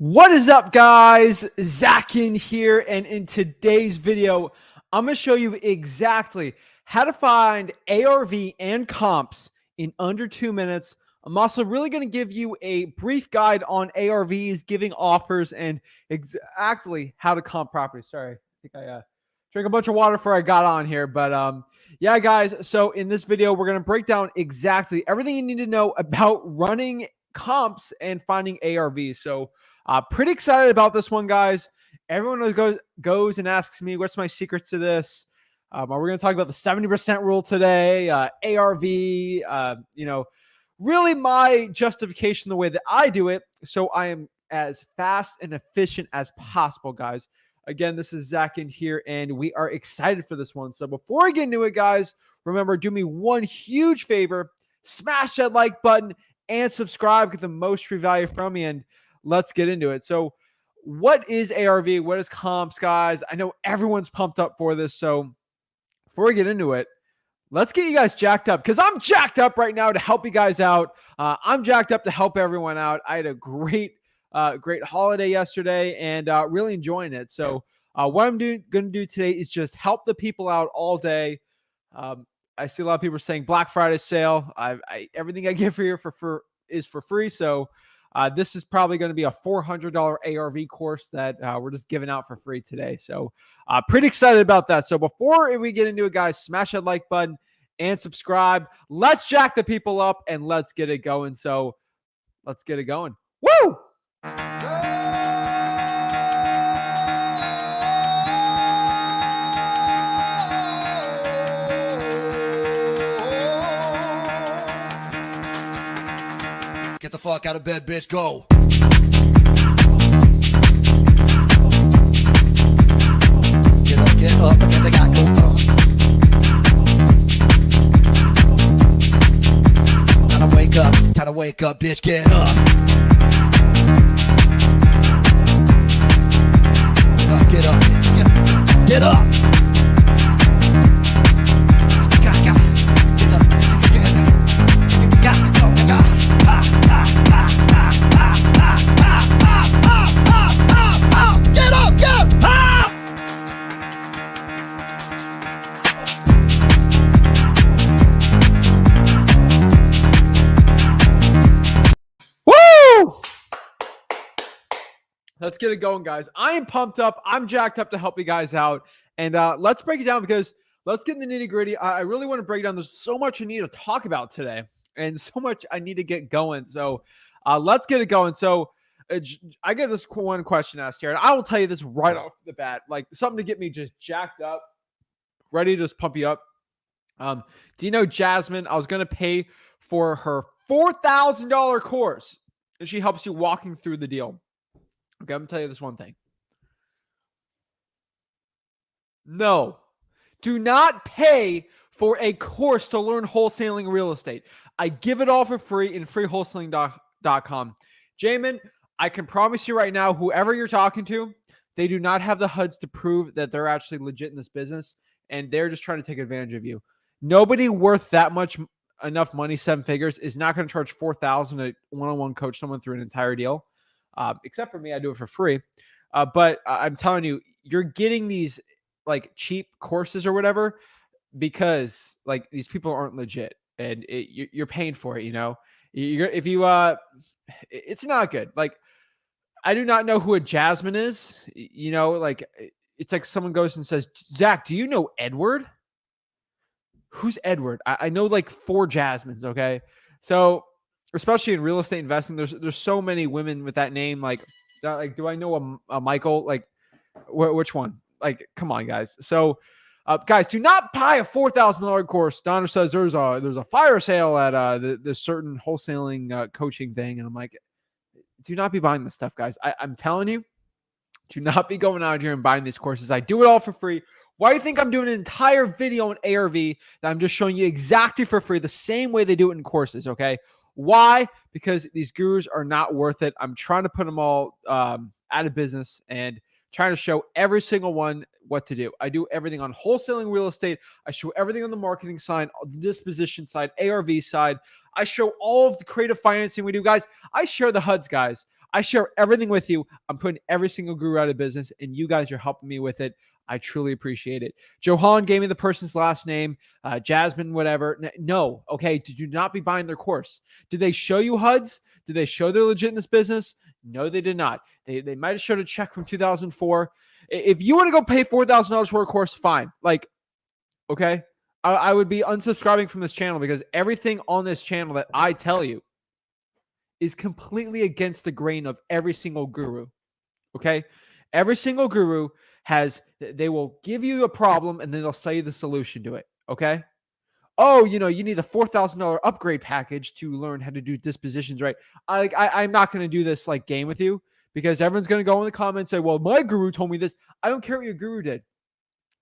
What is up, guys? Zach Ginn here, and in today's video, I'm going to show you exactly how to find ARV and comps in under 2 minutes. I'm also really going to give you a brief guide on ARVs, giving offers, and exactly how to comp properties. Sorry, I think I drank a bunch of water before I got on here, but yeah, guys. So in this video, we're going to break down exactly everything you need to know about running comps and finding ARVs. So pretty excited about this one, guys. Everyone goes and asks me, what's my secrets to this? We're going to talk about the 70% rule today, ARV, really my justification, the way that I do it, so I am as fast and efficient as possible, guys. Again, this is Zach in here, and we are excited for this one. So before we get into it, guys, remember, do me one huge favor. Smash that like button and subscribe. Get the most free value from me, and let's get into it. So what is ARV? What is comps, guys? I know everyone's pumped up for this. So before we get into it, let's get you guys jacked up, because I'm jacked up right now to help you guys out. I'm jacked up to help everyone out. I had a great holiday yesterday, and really enjoying it. So what I'm going to do today is just help the people out all day. I see a lot of people saying Black Friday sale. Everything I give here is for free. So this is probably going to be a $400 ARV course that we're just giving out for free today. So pretty excited about that. So before we get into it, guys, smash that like button and subscribe. Let's jack the people up and let's get it going. So let's get it going. Woo! Get the fuck out of bed, bitch. Go. Get up, and they got go. Time to wake up, bitch. Get up. Get up. Get up. Let's get it going, guys. I am pumped up. I'm jacked up to help you guys out. And let's break it down, because let's get in the nitty gritty. I really want to break it down. There's so much I need to talk about today and so much I need to get going. So let's get it going. So I get this one question asked here, and I will tell you this right off the bat, like something to get me just jacked up, ready to just pump you up. Do you know Jasmine? I was going to pay for her $4,000 course, and she helps you walking through the deal. Okay, I'm going to tell you this one thing. No, do not pay for a course to learn wholesaling real estate. I give it all for free in freewholesaling.com. Jamin, I can promise you right now, whoever you're talking to, they do not have the HUDs to prove that they're actually legit in this business, and they're just trying to take advantage of you. Nobody worth that much enough money, 7 figures, is not going to charge $4,000 to one-on-one coach someone through an entire deal. Except for me, I do it for free. But I'm telling you, you're getting these like cheap courses or whatever because like these people aren't legit, and you're paying for it. It's not good. Like, I do not know who a Jasmine is. Like it's like someone goes and says, Zach, do you know Edward? Who's Edward? I know like 4 Jasmines. Okay, so. Especially in real estate investing, there's so many women with that name. Like do I know a Michael? Like, which one? Like, come on, guys. So, guys, do not buy a $4,000 course. Donner says there's a fire sale at this certain wholesaling coaching thing, and I'm like, do not be buying this stuff, guys. I'm telling you, do not be going out here and buying these courses. I do it all for free. Why do you think I'm doing an entire video on ARV that I'm just showing you exactly for free, the same way they do it in courses? Okay. Why? Because these gurus are not worth it. I'm trying to put them all out of business and trying to show every single one what to do. I do everything on wholesaling real estate. I show everything on the marketing side, the disposition side, ARV side. I show all of the creative financing we do, guys. I share the HUDs, guys. I share everything with you. I'm putting every single guru out of business, and you guys are helping me with it. I truly appreciate it. Johan gave me the person's last name, Jasmine, whatever. No, okay, do not be buying their course. Did they show you HUDs? Did they show they're legit in this business? No, they did not. They might have showed a check from 2004. If you want to go pay $4,000 for a course, fine. Like, okay, I would be unsubscribing from this channel because everything on this channel that I tell you is completely against the grain of every single guru. Okay, every single guru they will give you a problem and then they'll sell you the solution to it. Okay. Oh, you need the $4,000 upgrade package to learn how to do dispositions right. I'm not going to do this like game with you because everyone's going to go in the comments and say, well, my guru told me this. I don't care what your guru did.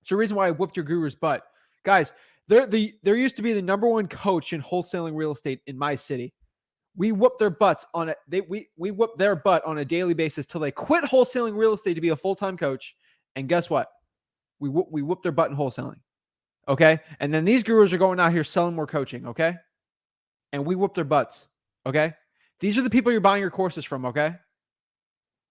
It's the reason why I whooped your guru's butt. Guys, there used to be the number one coach in wholesaling real estate in my city. We whoop their butts on it. We whoop their butt on a daily basis till they quit wholesaling real estate to be a full-time coach. And guess what? We whoop their butt in wholesaling. Okay. And then these gurus are going out here selling more coaching. Okay. And we whoop their butts. Okay. These are the people you're buying your courses from. Okay.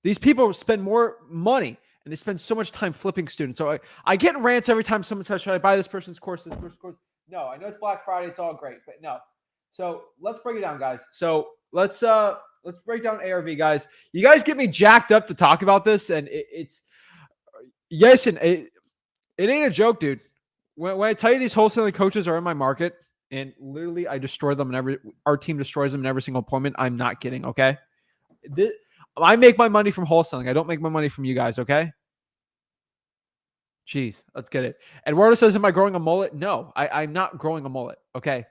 These people spend more money and they spend so much time flipping students. So I get rants every time someone says, should I buy this person's course, this person's course? No, I know it's Black Friday. It's all great, but no. So let's break it down, guys. So let's break down ARV, guys. You guys get me jacked up to talk about this, and it's yes, and it ain't a joke, dude. When I tell you these wholesaling coaches are in my market, and literally I destroy them, and our team destroys them in every single appointment. I'm not kidding. Okay, I make my money from wholesaling. I don't make my money from you guys. Okay. Jeez, let's get it. Eduardo says, am I growing a mullet? No, I'm not growing a mullet. Okay.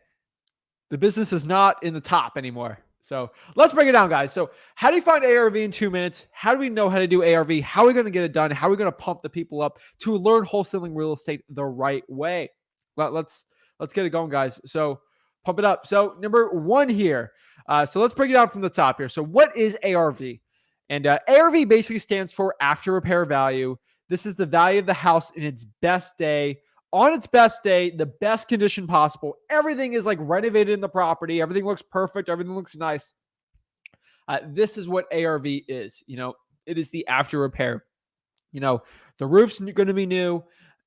The business is not in the top anymore. So let's break it down, guys. So how do you find ARV in 2 minutes? How do we know how to do ARV? How are we going to get it done? How are we going to pump the people up to learn wholesaling real estate the right way? Well, let's get it going, guys. So pump it up. So number one here. So let's break it down from the top here. So what is ARV? And ARV basically stands for after repair value. This is the value of the house in its best day. On its best day, the best condition possible. Everything is like renovated in the property. Everything looks perfect. Everything looks nice. This is what ARV is. It is the after repair. The roof's going to be new.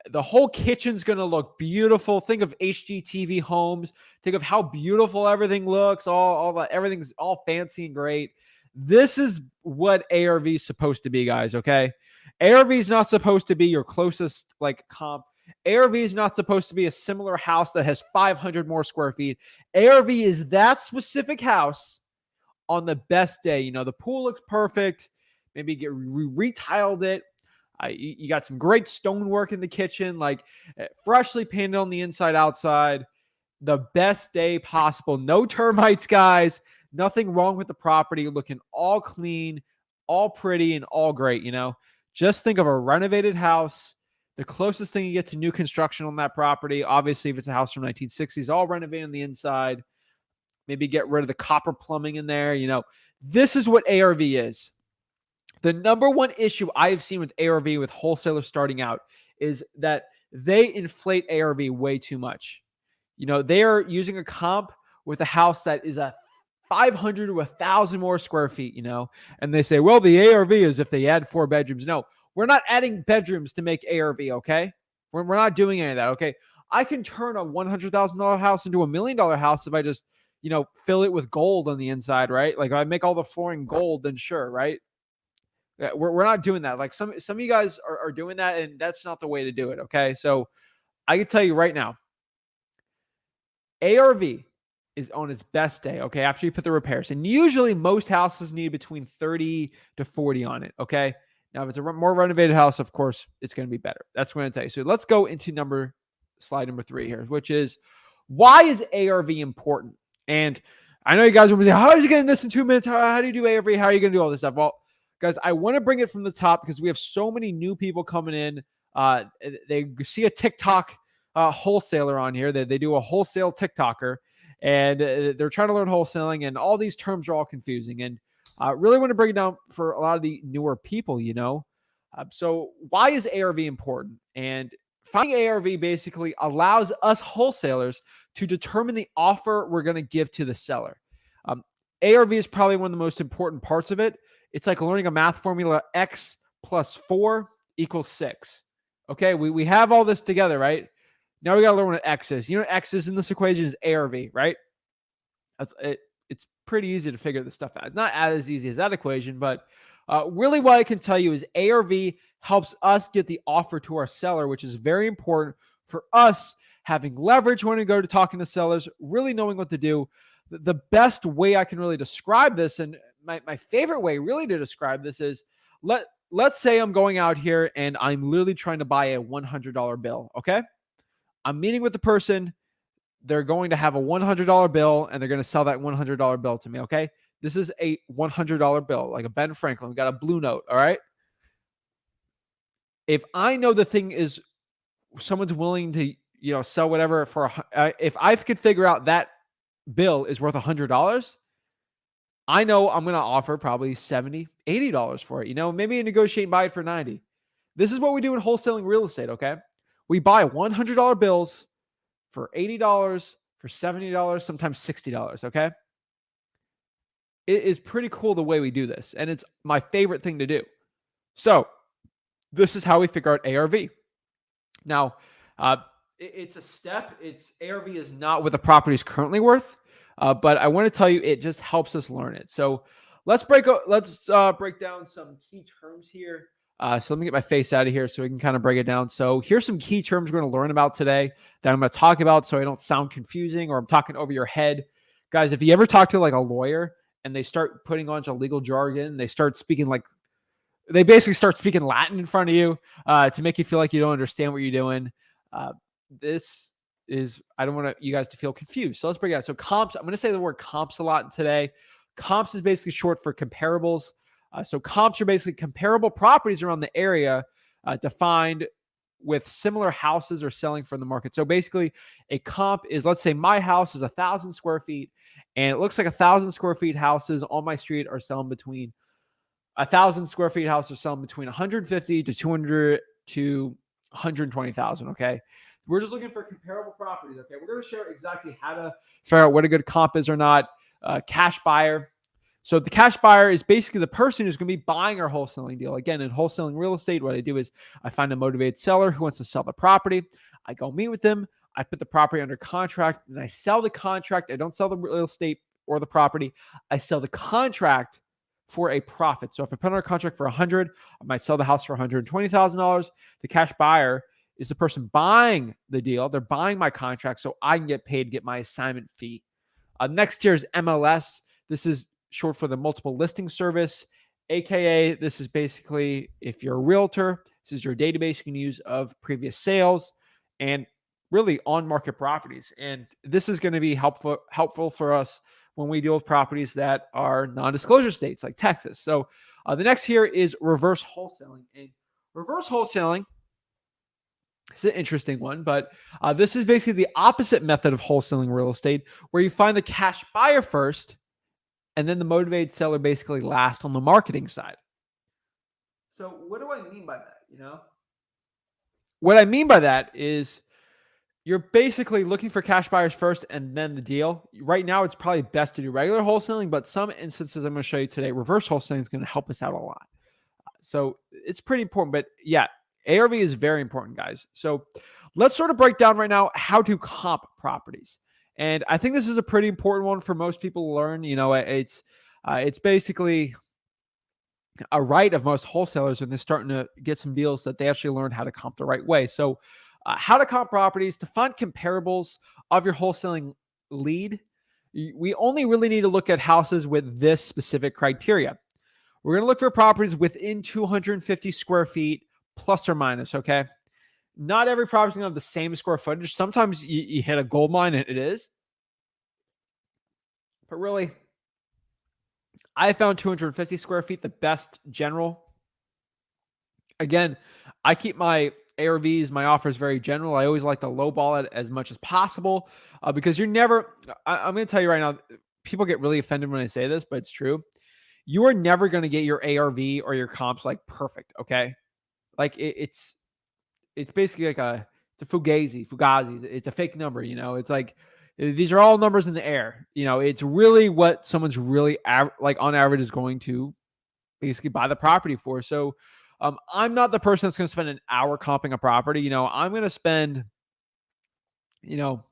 The whole kitchen's going to look beautiful. Think of HGTV homes. Think of how beautiful everything looks. All that. Everything's all fancy and great. This is what ARV is supposed to be, guys. Okay. ARV is not supposed to be your closest comp. ARV is not supposed to be a similar house that has 500 more square feet. ARV is that specific house on the best day. The pool looks perfect. Maybe get retiled it. You got some great stonework in the kitchen, freshly painted on the inside, outside. The best day possible. No termites, guys. Nothing wrong with the property. Looking all clean, all pretty, and all great. Just think of a renovated house. The closest thing you get to new construction on that property, obviously, if it's a house from 1960s, all renovated on the inside. Maybe get rid of the copper plumbing in there. This is what ARV is. The number one issue I've seen with ARV with wholesalers starting out is that they inflate ARV way too much. They are using a comp with a house that is a 500 to 1,000 more square feet, and they say, well, the ARV is if they add 4 bedrooms. No, we're not adding bedrooms to make ARV, okay? We're not doing any of that, okay? I can turn a $100,000 house into $1 million house if I just, fill it with gold on the inside, right? Like if I make all the flooring gold, then sure, right? We're not doing that. Like some of you guys are doing that, and that's not the way to do it, okay? So I can tell you right now, ARV is on its best day, okay, after you put the repairs. And usually most houses need between 30 to 40 on it, okay? Now, if it's a more renovated house, of course, it's going to be better. That's what I'm going to tell you. So let's go into slide number 3 here, which is why is ARV important? And I know you guys will be saying, how is he getting this in 2 minutes? How do you do ARV? How are you going to do all this stuff? Well, guys, I want to bring it from the top because we have so many new people coming in. They see a TikTok wholesaler on here. They do a wholesale TikToker. And they're trying to learn wholesaling, and all these terms are all confusing. And really want to break it down for a lot of the newer people, So why is ARV important? And finding ARV basically allows us wholesalers to determine the offer we're going to give to the seller. ARV is probably one of the most important parts of it. It's like learning a math formula. X plus 4 equals 6. Okay, we have all this together, right? Now we got to learn what X is. You know what X is in this equation is ARV, right? That's it. It's pretty easy to figure this stuff out. Not as easy as that equation, but really what I can tell you is ARV helps us get the offer to our seller, which is very important for us having leverage when we go to talking to sellers, really knowing what to do. The best way I can really describe this, and my favorite way really to describe this is let's say I'm going out here and I'm literally trying to buy a $100 bill. Okay. I'm meeting with the person. They're going to have a $100 bill and they're going to sell that $100 bill to me. Okay. This is a $100 bill, like a Ben Franklin. We got a blue note. All right. If I know the thing is someone's willing to, sell whatever for, if I could figure out that bill is worth $100, I know I'm going to offer probably $70, $80 for it. Maybe negotiate and buy it for 90. This is what we do in wholesaling real estate. Okay. We buy $100 bills for $80, for $70, sometimes $60. Okay. It is pretty cool the way we do this. And it's my favorite thing to do. So this is how we figure out ARV. Now, it's a step. ARV is not what the property is currently worth. But I want to tell you, it just helps us learn it. So let's break down some key terms here. So let me get my face out of here so we can kind of break it down. So here's some key terms we're going to learn about today that I'm going to talk about so I don't sound confusing or I'm talking over your head. Guys, if you ever talk to like a lawyer and they start putting on some legal jargon, they basically start speaking Latin in front of you to make you feel like you don't understand what you're doing. I don't want you guys to feel confused. So let's break it down. So comps, I'm going to say the word comps a lot today. Comps is basically short for comparables. So comps are basically comparable properties around the area defined with similar houses or selling from the market. So basically a comp is, let's say my house is 1,000 square feet and it looks like 1,000 square feet houses on my street are selling between 1,000 square feet houses are selling between 150 to 200 to 120,000. Okay. We're just looking for comparable properties. Okay. We're going to share exactly how to figure out what a good comp is or not. Cash buyer. So the cash buyer is basically the person who's going to be buying our wholesaling deal. Again, in wholesaling real estate, what I do is I find a motivated seller who wants to sell the property. I go meet with them. I put the property under contract and I sell the contract. I don't sell the real estate or the property. I sell the contract for a profit. So if I put under contract for 100, I might sell the house for $120,000. The cash buyer is the person buying the deal. They're buying my contract so I can get paid, get my assignment fee. Next tier is MLS. This is short for the multiple listing service, AKA this is basically if you're a realtor, this is your database you can use of previous sales and really on-market properties. And this is going to be helpful for us when we deal with properties that are non-disclosure states like Texas. So the next here is reverse wholesaling. And reverse wholesaling is an interesting one, but this is basically the opposite method of wholesaling real estate where you find the cash buyer first and then the motivated seller basically last on the marketing side. So what do I mean by that? What I mean by that is you're basically looking for cash buyers first and then the deal. Right now, it's probably best to do regular wholesaling, but some instances I'm going to show you today, reverse wholesaling is going to help us out a lot. So it's pretty important, but yeah, ARV is very important, guys. So let's sort of break down right now how to comp properties. And I think this is a pretty important one for most people to learn. It's basically a right of most wholesalers when they're starting to get some deals that they actually learn how to comp the right way. So how to comp properties, to find comparables of your wholesaling lead, we only really need to look at houses with this specific criteria. We're going to look for properties within 250 square feet plus or minus, okay? Not every property is going to have the same square footage. Sometimes you hit a gold mine and it is. But really, I found 250 square feet the best general. Again, I keep my ARVs, my offers very general. I always like to lowball it as much as possible because I'm going to tell you right now, people get really offended when I say this, but it's true. You are never going to get your ARV or your comps like perfect, okay? Like it's basically like it's a fugazi. It's a fake number, It's like these are all numbers in the air. It's really what someone's really like on average is going to basically buy the property for. So I'm not the person that's going to spend an hour comping a property. I'm going to spend, you know,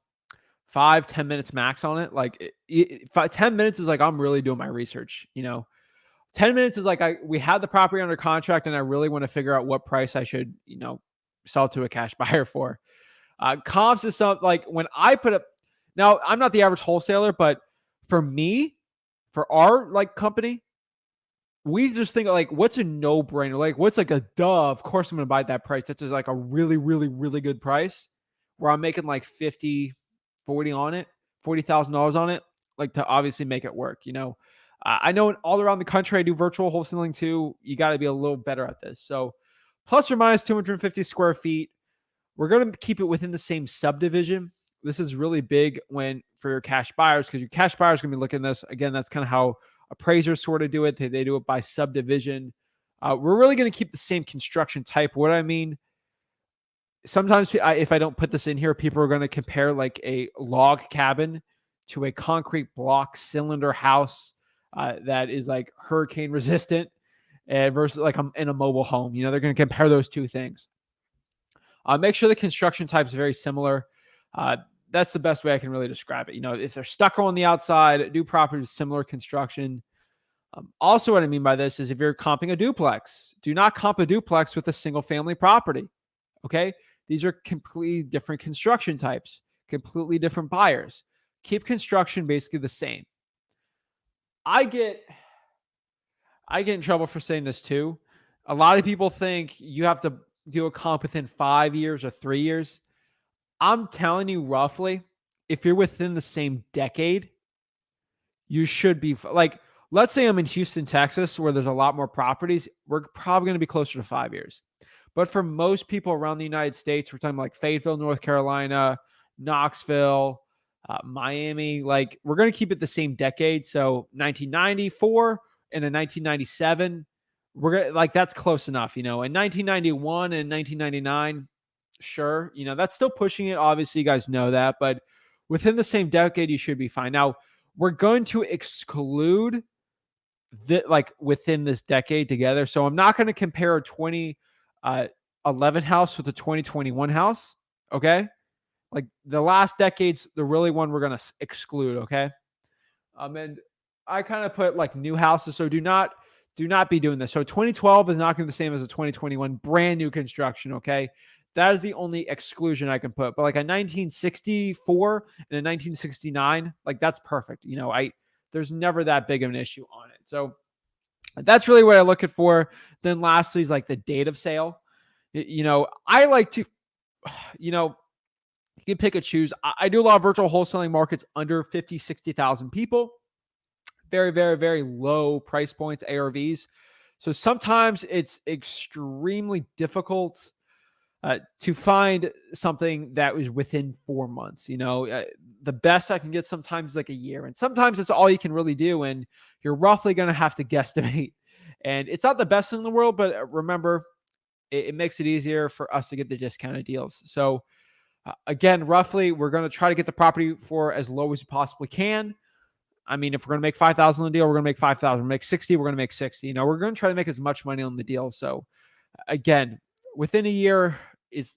5-10 minutes max on it. Like 10 minutes is like, I'm really doing my research. 10 minutes is like, we have the property under contract and I really want to figure out what price I should, sell to a cash buyer for. Comps is something like when I put up, now I'm not the average wholesaler, but for me, for our like company, we just think like, what's a no brainer? Like what's like a duh, of course I'm going to buy that price. That's just like a really, really, really good price where I'm making like 40 on it, $40,000 on it, like to obviously make it work. I know all around the country, I do virtual wholesaling too. You got to be a little better at this. So plus or minus 250 square feet. We're going to keep it within the same subdivision. This is really big for your cash buyers, because your cash buyers are going to be looking at this. Again, that's kind of how appraisers sort of do it. They do it by subdivision. We're really going to keep the same construction type. What I mean, sometimes if I don't put this in here, people are going to compare like a log cabin to a concrete block cylinder house that is like hurricane resistant versus like in a mobile home. They're going to compare those two things. Make sure the construction type is very similar. That's the best way I can really describe it. If they're stucco on the outside, do property with similar construction. Also, what I mean by this is if you're comping a duplex, do not comp a duplex with a single family property. Okay. These are completely different construction types, completely different buyers. Keep construction basically the same. I get in trouble for saying this too. A lot of people think you have to do a comp within 5 years or 3 years. I'm telling you, roughly, if you're within the same decade, you should be like, let's say I'm in Houston, Texas, where there's a lot more properties. We're probably going to be closer to 5 years. But for most people around the United States, we're talking like Fayetteville, North Carolina, Knoxville, Miami, like we're going to keep it the same decade. So 1994 and in 1997, we're going to like, that's close enough, in 1991 and 1999, sure. That's still pushing it. Obviously you guys know that, but within the same decade, you should be fine. Now we're going to exclude like within this decade together. So I'm not going to compare a 2011 house with a 2021 house. Okay. Like the last decade's the really one we're going to exclude. Okay. And I kind of put like new houses. So do not be doing this. So 2012 is not going to be the same as a 2021 brand new construction. Okay. That is the only exclusion I can put. But like a 1964 and a 1969, like that's perfect. There's never that big of an issue on it. So that's really what I'm looking for. Then lastly is like the date of sale. I like to, you can pick and choose. I do a lot of virtual wholesaling markets under 50, 60,000 people. Very, very, very low price points, ARVs. So sometimes it's extremely difficult to find something that was within 4 months. The best I can get sometimes is like a year, and sometimes it's all you can really do, and you're roughly going to have to guesstimate. And it's not the best in the world, but remember, it makes it easier for us to get the discounted deals. So again, roughly, we're going to try to get the property for as low as you possibly can. I mean, if we're going to make 5,000 on the deal, we're going to make 5,000. Make 60, we're going to make 60. We're going to try to make as much money on the deal. So again, within a year is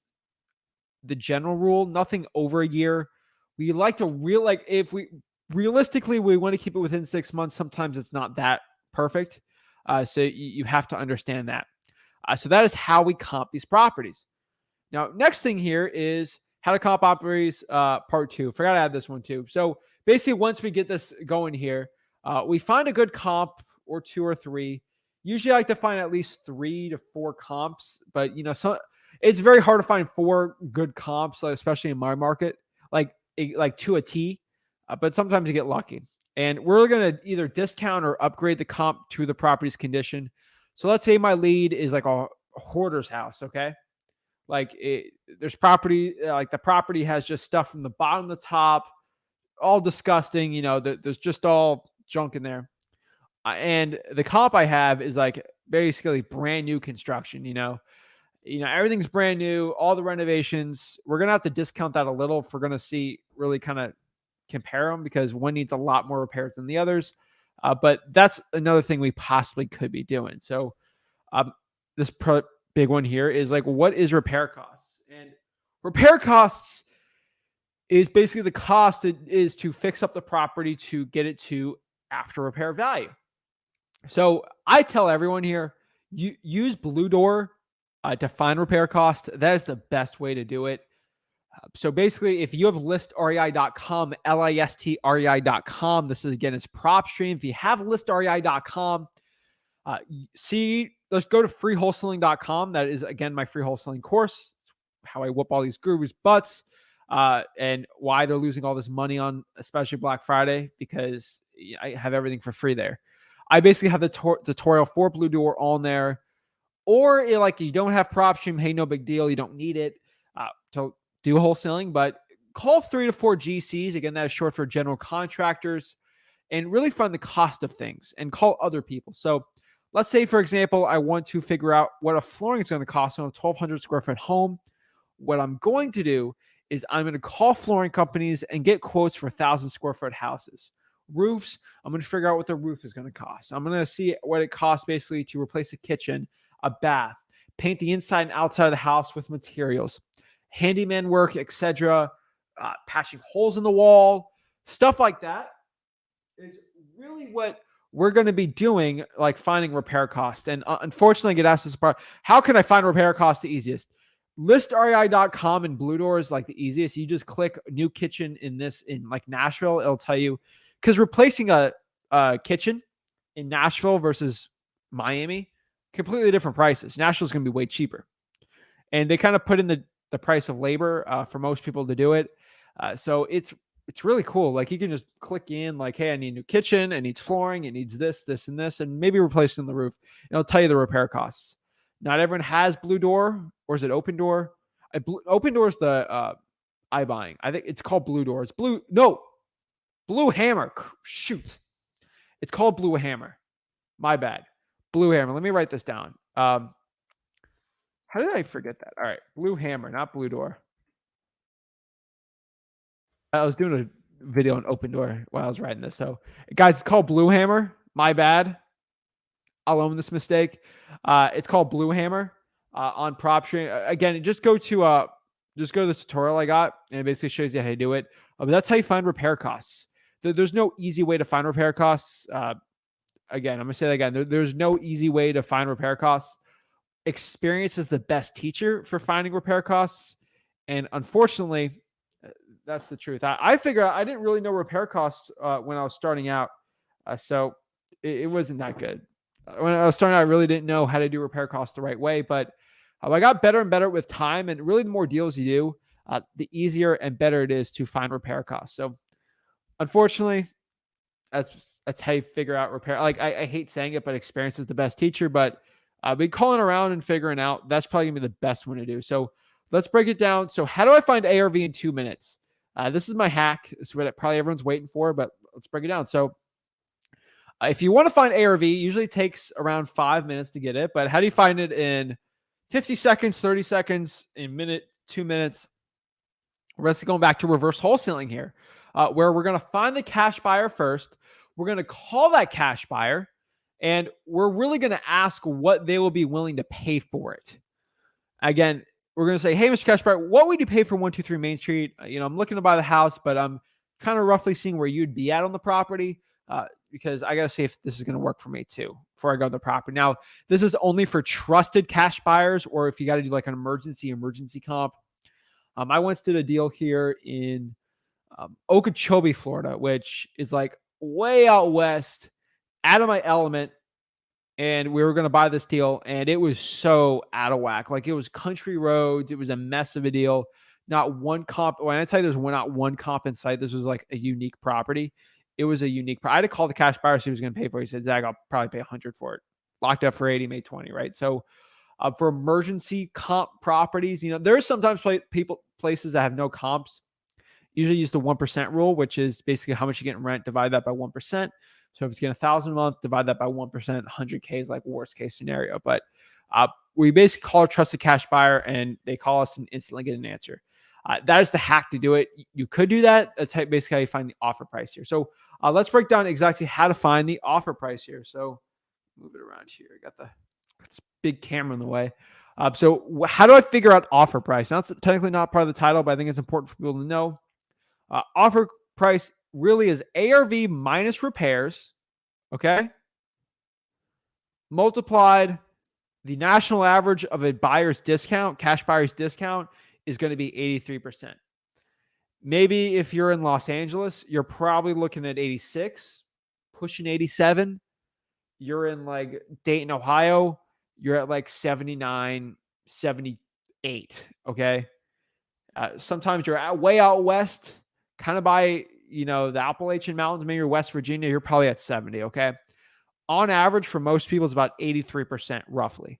the general rule. Nothing over a year. We like to if we realistically, we want to keep it within 6 months. Sometimes it's not that perfect. So you have to understand that. So that is how we comp these properties. Now, next thing here is how to comp properties, part 2. Forgot to add this one too. So basically, once we get this going here, we find a good comp or 2 or 3. Usually I like to find at least 3 to 4 comps, but it's very hard to find 4 good comps, especially in my market, like to a T, but sometimes you get lucky. And we're going to either discount or upgrade the comp to the property's condition. So let's say my lead is like a hoarder's house. Okay. Like there's property, like the property has just stuff from the bottom to the top, all disgusting. There's just all junk in there. And the comp I have is like basically brand new construction, everything's brand new, all the renovations. We're going to have to discount that a little if we're going to really kind of compare them, because one needs a lot more repairs than the others. But that's another thing we possibly could be doing. So this big one here is like, what is repair costs? And repair costs is basically the cost it is to fix up the property to get it to after repair value. So I tell everyone here, you use Blue Door to find repair cost. That is the best way to do it. So basically, if you have listrei.com, listrei.com, this is again, it's PropStream. If you have listrei.com, let's go to freewholesaling.com. That is again my free wholesaling course. It's how I whoop all these gurus' butts, and why they're losing all this money on especially Black Friday, because I have everything for free there. I basically have the tutorial for Blue Door on there. Or like you don't have PropStream, hey, no big deal. You don't need it to do wholesaling, but call 3 to 4 GCs. Again, that is short for general contractors, and really find the cost of things and call other people. So let's say, for example, I want to figure out what a flooring is going to cost on a 1,200 square foot home. What I'm going to do is I'm going to call flooring companies and get quotes for 1,000 square foot houses. Roofs, I'm going to figure out what the roof is going to cost. I'm going to see what it costs basically to replace a kitchen, a bath, paint the inside and outside of the house with materials, handyman work, etc., patching holes in the wall, stuff like that is really what we're going to be doing, like finding repair cost. And unfortunately, I get asked this part, how can I find repair cost the easiest? listrei.com and Blue Door is like the easiest. You just click new kitchen in like Nashville. It'll tell you, because replacing a kitchen in Nashville versus Miami, completely different prices. Nashville's going to be way cheaper. And they kind of put in the price of labor for most people to do it. So it's really cool. Like you can just click in like, hey, I need a new kitchen. It needs flooring. It needs this, this, and this, and maybe replacing the roof. And it'll tell you the repair costs. Not everyone has Blue Door, or is it Open Door? Open Door is the iBuying. I think it's called Blue Door. It's Blue Hammer. Shoot. It's called Blue Hammer. My bad. Blue Hammer. Let me write this down. How did I forget that? All right. Blue Hammer, not Blue Door. I was doing a video on Open Door while I was writing this. So, guys, it's called Blue Hammer. My bad. I'll own this mistake. It's called Blue Hammer on PropStream. Again, just go to the tutorial I got, and it basically shows you how to do it. But that's how you find repair costs. There's no easy way to find repair costs. Again, I'm going to say that again. There's no easy way to find repair costs. Experience is the best teacher for finding repair costs. And unfortunately, that's the truth. I figure I didn't really know repair costs when I was starting out. So it wasn't that good. When I was starting out, I really didn't know how to do repair costs the right way. But I got better and better with time. And really, the more deals you do, the easier and better it is to find repair costs. So unfortunately, that's how you figure out repair. Like I hate saying it, but experience is the best teacher. But I've been calling around and figuring out that's probably gonna be the best one to do. So let's break it down. So how do I find ARV in 2 minutes? This is my hack. This is what probably everyone's waiting for, but let's break it down. So if you want to find ARV, usually takes around 5 minutes to get it. But how do you find it in 50 seconds, 30 seconds, a minute, 2 minutes? We're just going back to reverse wholesaling here, where we're going to find the cash buyer first. We're going to call that cash buyer, and we're really going to ask what they will be willing to pay for it. Again, we're going to say, hey, Mr. Cash Buyer, what would you pay for 123 Main Street? I'm looking to buy the house, but I'm kind of roughly seeing where you'd be at on the property, because I got to see if this is going to work for me too before I go to the property. Now, this is only for trusted cash buyers, or if you got to do like an emergency comp. I once did a deal here in Okeechobee, Florida, which is like way out west, out of my element. And we were going to buy this deal, and it was so out of whack. Like it was country roads. It was a mess of a deal. Not one comp. When I tell you there's not one comp in sight, this was like a unique property. It was a unique. I had to call the cash buyer, so he was going to pay for it. He said, Zach, I'll probably pay 100 for it. Locked up for 80, made 20, right? So for emergency comp properties, there's sometimes places that have no comps. Usually use the 1% rule, which is basically how much you get in rent, divide that by 1%. So if it's getting 1,000 a month, divide that by 1%, 100K is like worst case scenario. But we basically call a trusted cash buyer, and they call us and instantly get an answer. That is the hack to do it. You could do that. That's basically how you find the offer price here. So Let's break down exactly how to find the offer price here. So move it around here. I got this big camera in the way. So how do I figure out offer price? Now, it's technically not part of the title, but I think it's important for people to know. Offer price really is ARV minus repairs, okay? Multiplied the national average of a buyer's discount, cash buyer's discount, is going to be 83%. Maybe if you're in Los Angeles, you're probably looking at 86, pushing 87. You're in like Dayton, Ohio, you're at like 79, 78. Okay. Sometimes you're way out west, kind of by, the Appalachian Mountains, maybe you're West Virginia, you're probably at 70. Okay. On average, for most people, it's about 83% roughly.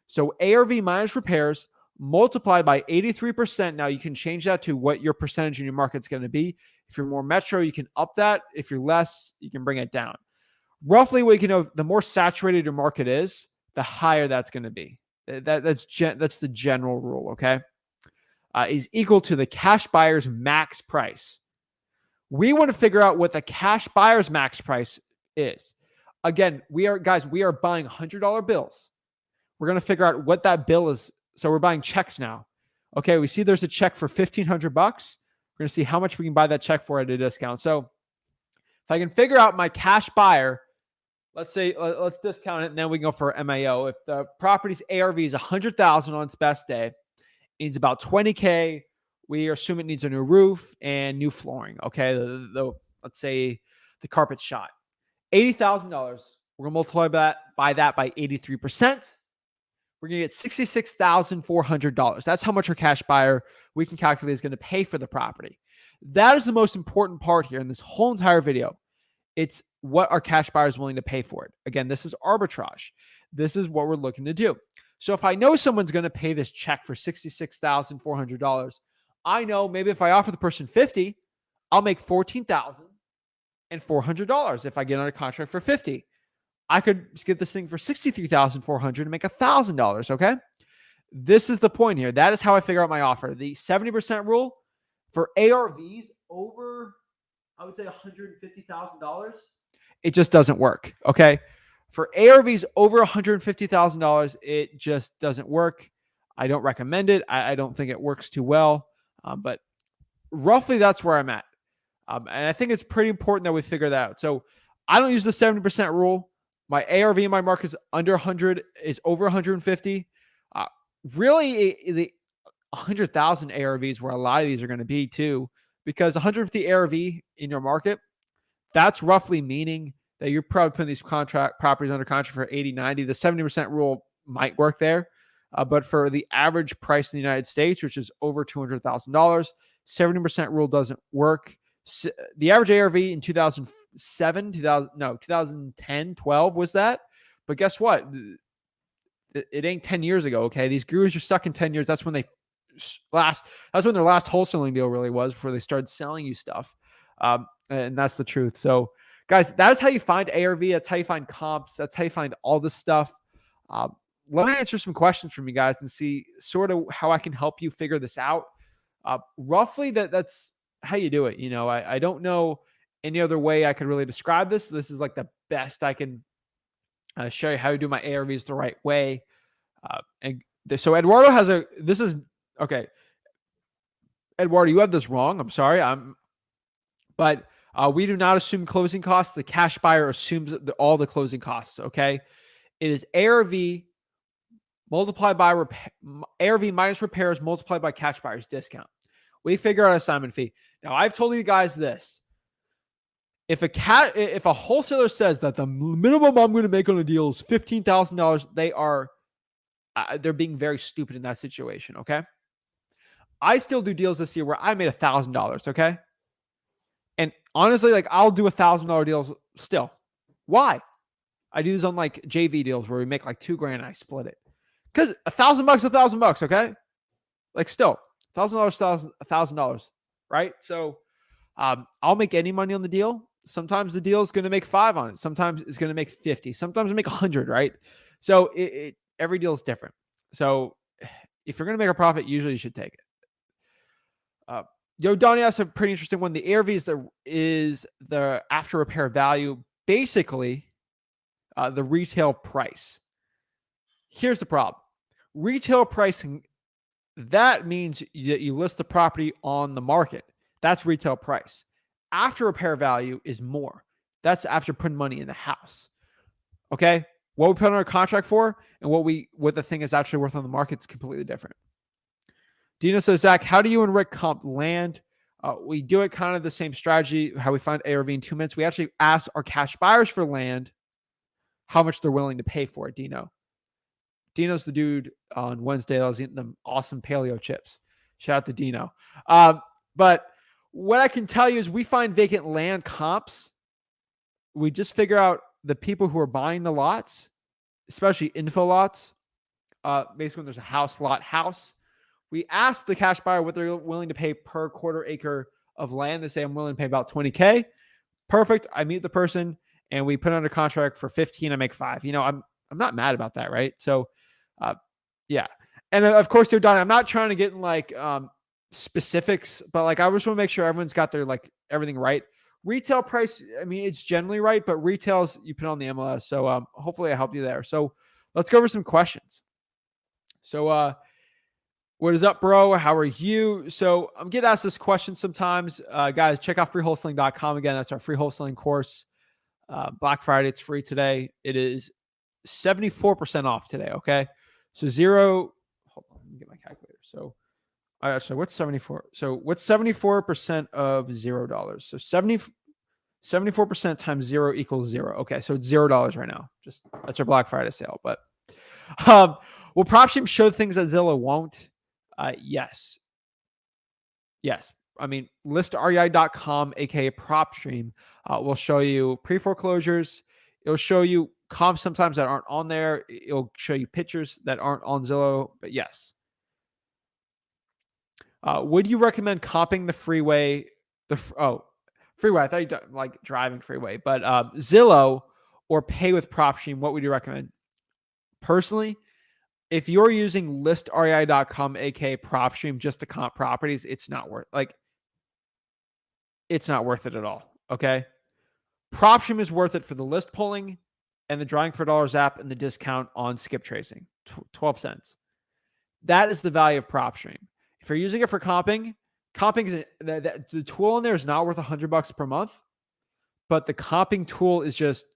So ARV minus repairs multiplied by 83%. Now you can change that to what your percentage in your market's going to be. If you're more metro, you can up that. If you're less, you can bring it down. Roughly, what you can know, the more saturated your market is, the higher that's going to be. That's the general rule, okay? Is equal to the cash buyer's max price. We want to figure out what the cash buyer's max price is. Again, we are buying $100 bills. We're going to figure out what that bill is. So we're buying checks now. Okay, we see there's a check for $1,500. We're going to see how much we can buy that check for at a discount. So if I can figure out my cash buyer, let's discount it, and then we can go for MAO. If the property's ARV is $100,000 on its best day, it needs about $20K. We assume it needs a new roof and new flooring. Okay, let's say the carpet's shot. $80,000. We're going to multiply that by 83%. We're going to get $66,400. That's how much our cash buyer we can calculate is going to pay for the property. That is the most important part here in this whole entire video. It's what our cash buyer is willing to pay for it. Again, this is arbitrage. This is what we're looking to do. So if I know someone's going to pay this check for $66,400, I know maybe if I offer the person $50,000, I'll make $14,400 if I get under contract for $50,000. I could get this thing for $63,400 and make $1,000. Okay. This is the point here. That is how I figure out my offer. The 70% rule for ARVs over, I would say $150,000. It just doesn't work. Okay. For ARVs over $150,000, it just doesn't work. I don't recommend it. I don't think it works too well. But roughly that's where I'm at. And I think it's pretty important that we figure that out. So I don't use the 70% rule. My ARV in my market is under 100, is over 150. Really, the 100,000 ARVs where a lot of these are going to be too, because 150 ARV in your market, that's roughly meaning that you're probably putting these properties under contract for 80, 90. The 70% rule might work there. But for the average price in the United States, which is over $200,000, 70% rule doesn't work. The average ARV in 2010, 12 was that. But guess what? It ain't 10 years ago, okay? These gurus are stuck in 10 years. That's when their last wholesaling deal really was, before they started selling you stuff. And that's the truth. So, guys, that's how you find ARV. That's how you find comps. That's how you find all this stuff. Let me answer some questions from you guys and see sort of how I can help you figure this out. Roughly, that's how you do it. I don't know any other way I could really describe this. This is like the best I can show you how to do my ARVs the right way. So Eduardo okay. Eduardo, you have this wrong. I'm sorry. But we do not assume closing costs. The cash buyer assumes all the closing costs. Okay. It is ARV multiplied by ARV minus repairs multiplied by cash buyer's discount. We figure out assignment fee. Now, I've told you guys this. If a wholesaler says that the minimum I'm going to make on a deal is $15,000, they're being very stupid in that situation. Okay. I still do deals this year where I made $1,000. Okay. And honestly, I'll do $1,000 deals still. Why? I do these on JV deals where we make $2,000 and I split it. Because $1,000, $1,000, okay? Still, $1,000, $1,000, right? So I'll make any money on the deal. Sometimes the deal is going to make 5 on it. Sometimes it's going to make 50. Sometimes it make 100, right? So every deal is different. So if you're going to make a profit, usually you should take it. Yo, Donnie asked a pretty interesting one. The ARV is the after repair value, basically the retail price. Here's the problem. Retail pricing, that means you list the property on the market. That's retail price. After repair value is more. That's after putting money in the house. Okay? What we put on our contract for and what the thing is actually worth on the market is completely different. Dina says, Zach, how do you and Rick comp land? We do it kind of the same strategy, how we find ARV in 2 minutes. We actually ask our cash buyers for land how much they're willing to pay for it, Dino. Dino's the dude on Wednesday that was eating them awesome paleo chips. Shout out to Dino. But what I can tell you is we find vacant land comps. We just figure out the people who are buying the lots, especially info lots. Basically, when there's a house. We ask the cash buyer what they're willing to pay per quarter acre of land. They say, I'm willing to pay about 20K. Perfect. I meet the person and we put under contract for 15. I make 5. I'm not mad about that, right? So, yeah. And of course, dude, Donnie, I'm not trying to get in like specifics, but like I just want to make sure everyone's got their like everything right. Retail price, I mean, it's generally right, but retails you put on the MLS. So hopefully I helped you there. So let's go over some questions. So what is up, bro? How are you? So I'm getting asked this question sometimes. Guys, check out freewholesaling.com. Again, that's our free wholesaling course. Black Friday, it's free today. It is 74% off today, okay? So hold on, let me get my calculator. So actually, what's 74? So what's 74% of $0? So 74% times 0 equals 0. Okay, so it's $0 right now. Just that's our Black Friday sale. But will PropStream show things that Zillow won't? Yes. I mean, listrei.com, aka PropStream, will show you pre-foreclosures. It'll show you comps sometimes that aren't on there. It'll show you pictures that aren't on Zillow. But yes. Would you recommend comping the freeway? Freeway. I thought you like driving freeway, but Zillow or pay with PropStream. What would you recommend? Personally, if you're using listrei.com, aka PropStream, just to comp properties, it's not worth it at all. Okay. PropStream is worth it for the list pulling and the drawing for dollars app and the discount on skip tracing, 12 cents. That is the value of PropStream. If you're using it for comping the tool in there is not worth $100 per month, but the comping tool is just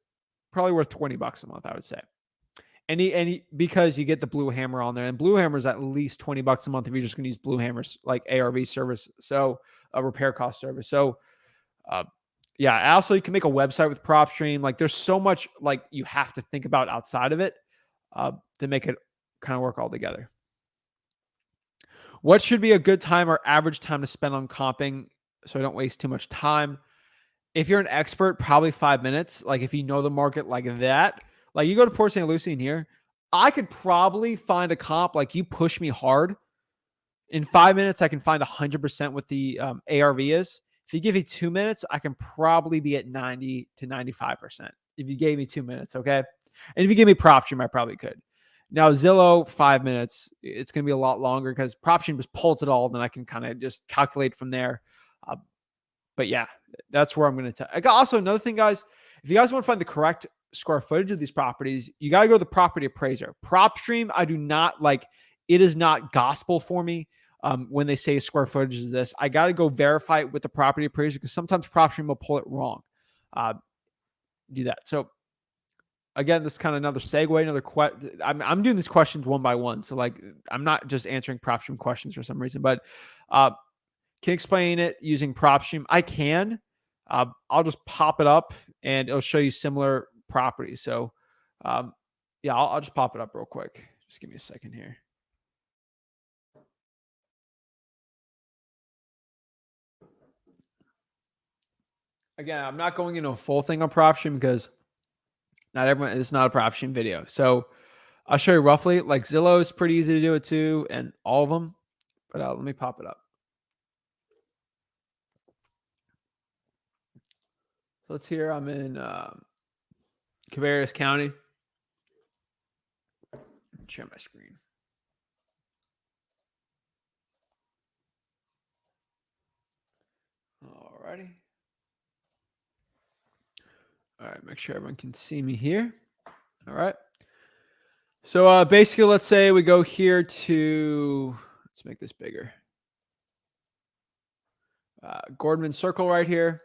probably worth $20 a month, I would say. Any because you get the Blue Hammer on there, and Blue Hammer is at least $20 a month if you're just going to use Blue Hammer's like ARV service, so a repair cost service. So, yeah. Also, you can make a website with PropStream. Like, there's so much like you have to think about outside of it to make it kind of work all together. What should be a good time or average time to spend on comping so I don't waste too much time? If you're an expert, probably 5 minutes. Like if you know the market like that. Like you go to Port St. Lucie in here, I could probably find a comp. Like you push me hard. In 5 minutes, I can find 100% what the ARV is. If you give me 2 minutes, I can probably be at 90 to 95%. If you gave me 2 minutes, okay? And if you give me PropStream, I probably could. Now, Zillow, 5 minutes. It's going to be a lot longer because PropStream just pulls it all. Then I can kind of just calculate from there. But yeah, that's where I'm going to tell. Also, another thing, guys, if you guys want to find the correct square footage of these properties, you got to go to the property appraiser. PropStream, I do not like. It is not gospel for me when they say square footage is this. I got to go verify it with the property appraiser because sometimes PropStream will pull it wrong. Do that. So again, this is kind of another segue, another question. I'm doing these questions one by one. So like, I'm not just answering PropStream questions for some reason, but can explain it using PropStream. I can. I'll just pop it up and it'll show you similar properties. So yeah, I'll just pop it up real quick. Just give me a second here. Again, I'm not going into a full thing on PropStream because not everyone, it's not a PropStream video. So I'll show you roughly. Like Zillow is pretty easy to do it too, and all of them. But let me pop it up. So let's hear I'm in Cabarrus County. Share my screen. Alrighty. All right, make sure everyone can see me here. All right. So basically, let's say we go here to, let's make this bigger. Gordman Circle right here.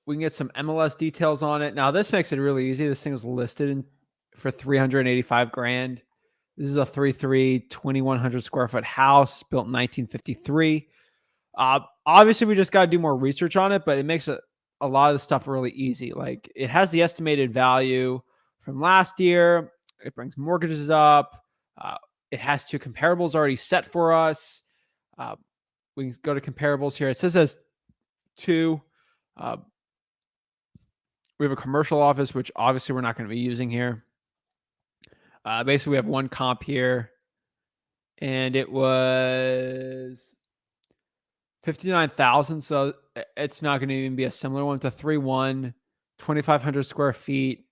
We can get some MLS details on it. Now, this makes it really easy. This thing was listed for 385 grand. This is a 3.3, 2,100 square foot house built in 1953. Obviously, we just got to do more research on it, but it makes a lot of the stuff really easy. Like, it has the estimated value from last year. It brings mortgages up. It has 2 comparables already set for us. We can go to comparables here. It says there's 2. We have a commercial office, which obviously we're not going to be using here. Basically, we have 1 comp here, and it was 59,000. So it's not going to even be a similar one. It's a 3.1, 2,500 square feet,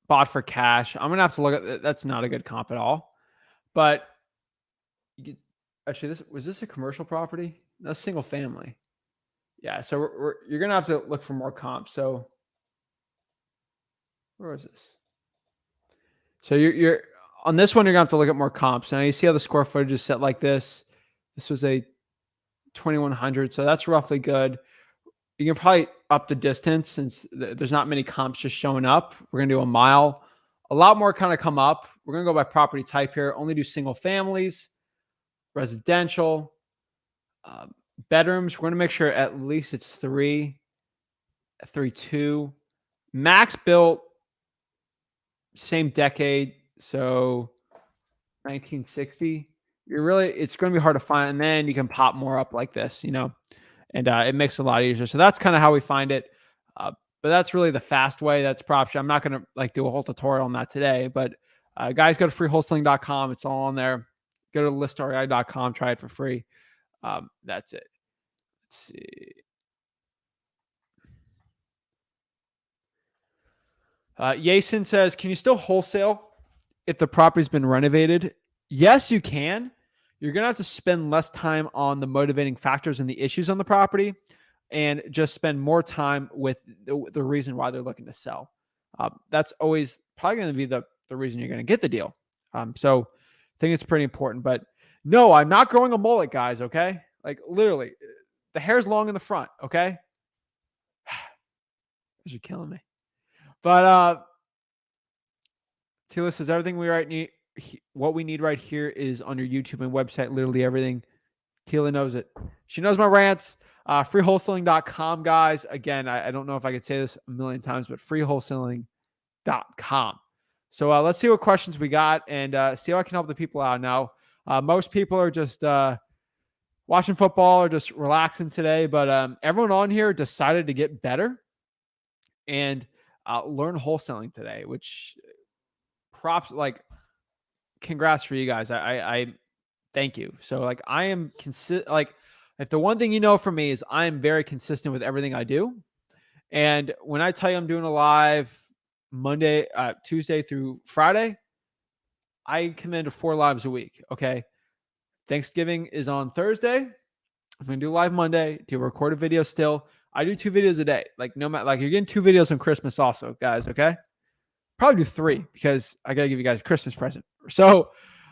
bought for cash. I'm going to have to look at that. That's not a good comp at all. But actually, was this a commercial property? No, single family. Yeah. So you're going to have to look for more comps. So where is this? So you're on this one, you're going to have to look at more comps. Now you see how the square footage is set like this. This was a 2,100. So that's roughly good. You can probably up the distance since there's not many comps just showing up. We're going to do a mile. A lot more kind of come up. We're going to go by property type here. Only do single families, residential, bedrooms. We're going to make sure at least it's 3.2. Max built, same decade. So 1960. It's going to be hard to find. And then you can pop more up like this, and it makes it a lot easier. So that's kind of how we find it. But that's really the fast way. That's PropStream. I'm not going to do a whole tutorial on that today, but guys, go to freewholesaling.com. It's all on there. Go to listrei.com. Try it for free. That's it. Let's see. Yason says, can you still wholesale if the property's been renovated? Yes, you can. You're going to have to spend less time on the motivating factors and the issues on the property and just spend more time with the reason why they're looking to sell. That's always probably going to be the reason you're going to get the deal. So I think it's pretty important. But no, I'm not growing a mullet, guys, okay? Like, literally, the hair's long in the front, okay? You're killing me. But Tila says everything what we need right here is on your YouTube and website, literally everything. Tila knows it. She knows my rants. Freewholesaling.com, guys. Again, I don't know if I could say this a million times, but freewholesaling.com. So let's see what questions we got and see how I can help the people out now. Most people are just watching football or just relaxing today, but everyone on here decided to get better and learn wholesaling today, which congrats for you guys. I thank you. So I am if the one thing you know from me is I am very consistent with everything I do. And when I tell you I'm doing a live Tuesday through Friday, I commit to 4 lives a week. Okay. Thanksgiving is on Thursday. I'm going to do live Monday, do a recorded video still. I do 2 videos a day. No matter, you're getting 2 videos on Christmas also, guys. Okay. Probably do 3 because I got to give you guys a Christmas present. So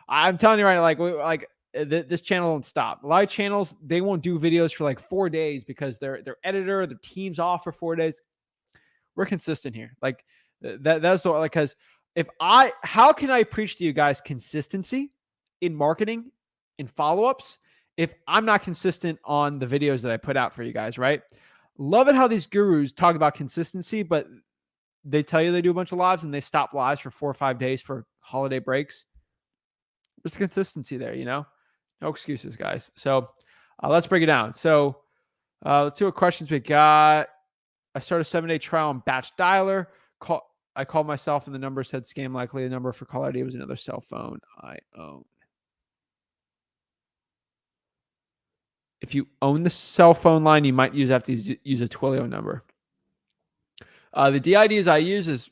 I'm telling you right, this channel won't stop. A lot of channels, they won't do videos for 4 days because their editor, the team's off for 4 days. We're consistent here. That's because how can I preach to you guys consistency in marketing, in follow-ups, if I'm not consistent on the videos that I put out for you guys, right? Love it how these gurus talk about consistency, but they tell you they do a bunch of lives and they stop lives for 4 or 5 days for holiday breaks. There's consistency there, No excuses, guys. So let's break it down. So let's see what questions we got. I started a 7-day trial on Batch Dialer. I called myself and the number said scam likely. The number for caller ID was another cell phone I own. If you own the cell phone line, you might have to use a Twilio number. The DIDs I use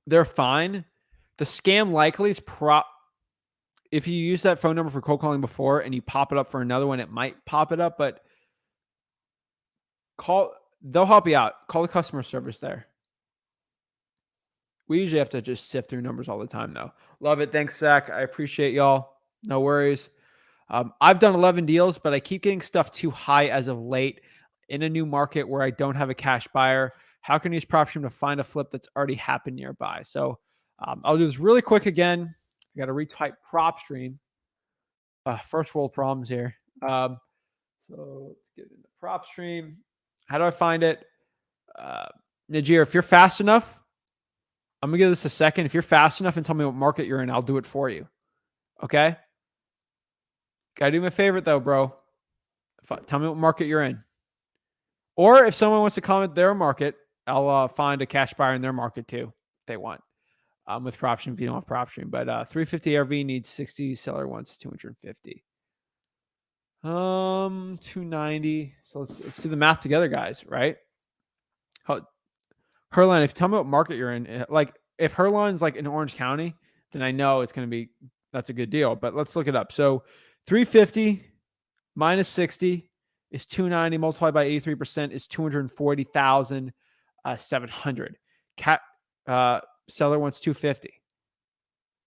they're fine. The scam likely is if you use that phone number for cold calling before and you pop it up for another one, it might pop it up, but They'll help you out. Call the customer service there. We usually have to just sift through numbers all the time, though. Love it. Thanks, Zach. I appreciate y'all. No worries. I've done 11 deals, but I keep getting stuff too high as of late in a new market where I don't have a cash buyer. How can I use PropStream to find a flip that's already happened nearby? So I'll do this really quick again. I got to retype PropStream. First world problems here. So let's get into PropStream. How do I find it? Najir, if you're fast enough, I'm going to give this a second. If you're fast enough and tell me what market you're in, I'll do it for you. Okay? Gotta do me a favor though, bro. Tell me what market you're in. Or if someone wants to comment their market, I'll find a cash buyer in their market too, if they want. With PropStream, if you don't have PropStream. But 350 ARV needs 60, seller wants 250. 290. So let's do the math together, guys, right? Herline, if you tell me what market you're in, like if Herline's like in Orange County, then I know it's going to be, that's a good deal. But let's look it up. So 350 minus 60 is 290 multiplied by 83% is 240,700. Seller wants 250.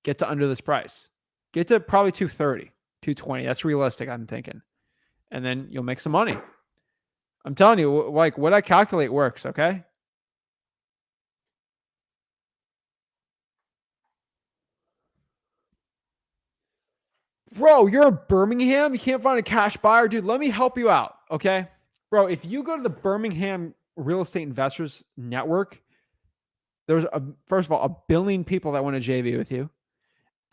Get to under this price. Get to probably 230, 220. That's realistic, I'm thinking. And then you'll make some money. I'm telling you, like what I calculate works, okay? Bro, you're in Birmingham. You can't find a cash buyer. Dude, let me help you out, okay? Bro, if you go to the Birmingham Real Estate Investors Network, there's, first of all, a billion people that want to JV with you.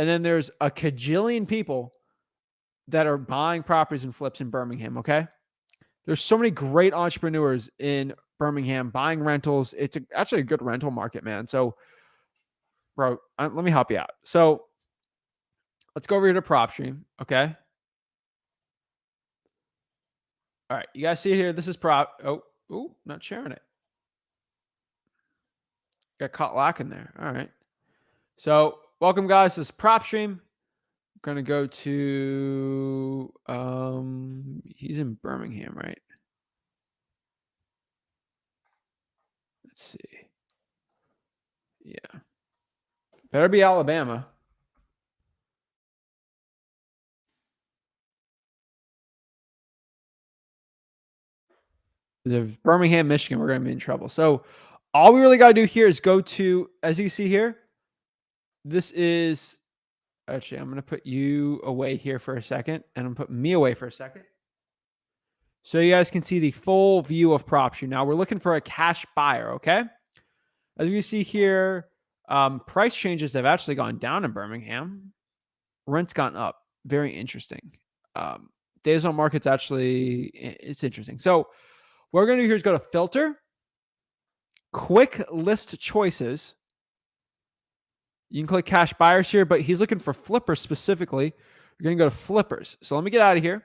And then there's a cajillion people that are buying properties and flips in Birmingham, okay? There's so many great entrepreneurs in Birmingham buying rentals. It's actually a good rental market, man. So, bro, let me help you out. So, let's go over here to PropStream, okay? All right, you guys see here, this is not sharing it. Got caught lacking there. All right. So, welcome guys, this is PropStream. I'm going to go to, he's in Birmingham, right? Let's see. Yeah. Better be Alabama. If Birmingham, Michigan, we're going to be in trouble. So all we really got to do here is go to, as you see here, this is, actually, I'm going to put you away here for a second, and I'm going to put me away for a second. So you guys can see the full view of PropStream. Now we're looking for a cash buyer, okay? As you see here, price changes have actually gone down in Birmingham. Rent's gone up. Very interesting. Days on market's actually, it's interesting. So what we're going to do here is go to filter, quick list choices. You can click cash buyers here, but he's looking for flippers specifically. You're going to go to flippers. So let me get out of here.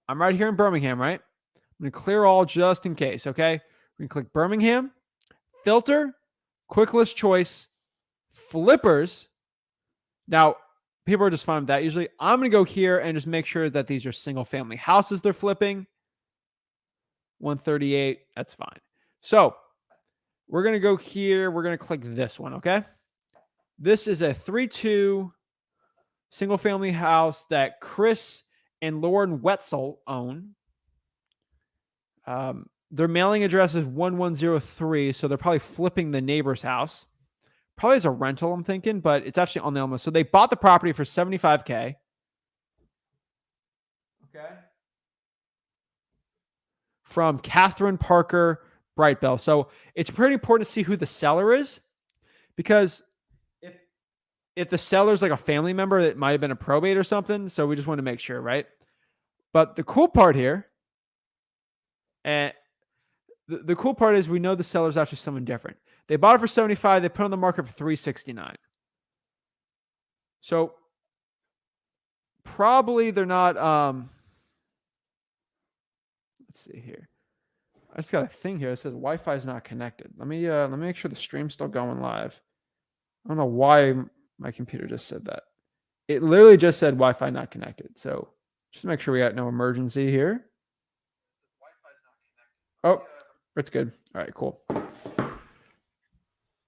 I'm right here in Birmingham, right? I'm going to clear all just in case, okay? We're going to click Birmingham, filter, quick list choice, flippers. Now, people are just fine with that usually. I'm going to go here and just make sure that these are single family houses they're flipping. 138, that's fine. So we're going to go here. We're going to click this one, okay? This is a 3-2 single family house that Chris and Lauren Wetzel own. Their mailing address is 1103, so they're probably flipping the neighbor's house. Probably as a rental, I'm thinking, but it's actually on the Elmo. So they bought the property for $75K. Okay. From Catherine Parker Brightbell. So it's pretty important to see who the seller is, because if the seller's like a family member, it might have been a probate or something. So we just want to make sure, right? But the cool part here, and the cool part is we know the seller's actually someone different. They bought it for 75. They put it on the market for 369. So probably they're not, let's see here. I just got a thing here that says Wi-Fi is not connected. Let me make sure the stream's still going live. I don't know why my computer just said that. It literally just said Wi-Fi not connected. So just make sure we got no emergency here. Oh, It's good. All right, cool.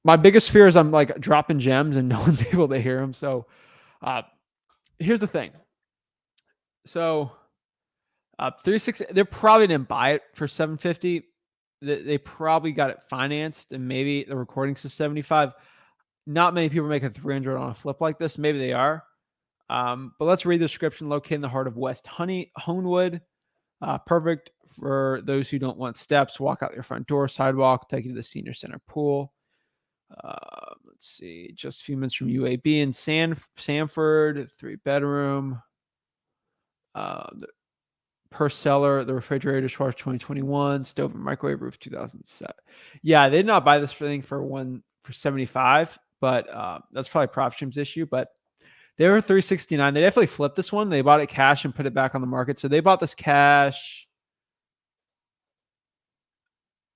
My biggest fear is I'm like dropping gems and no one's able to hear them. So here's the thing. So 360, they probably didn't buy it for 750. They probably got it financed, and maybe the recording's to 75. Not many people are making 300 on a flip like this. Maybe they are. But let's read the description. Located in the heart of West Honewood. Perfect for those who don't want steps. Walk out your front door, sidewalk, take you to the senior center pool. Let's see, just a few minutes from UAB in Sanford, 3-bedroom. Per seller, the refrigerator, dishwasher 2021, stove and microwave, roof 2007. Yeah, they did not buy this thing for 75, but that's probably PropStream's issue. But they were 369. They definitely flipped this one. They bought it cash and put it back on the market. So they bought this cash,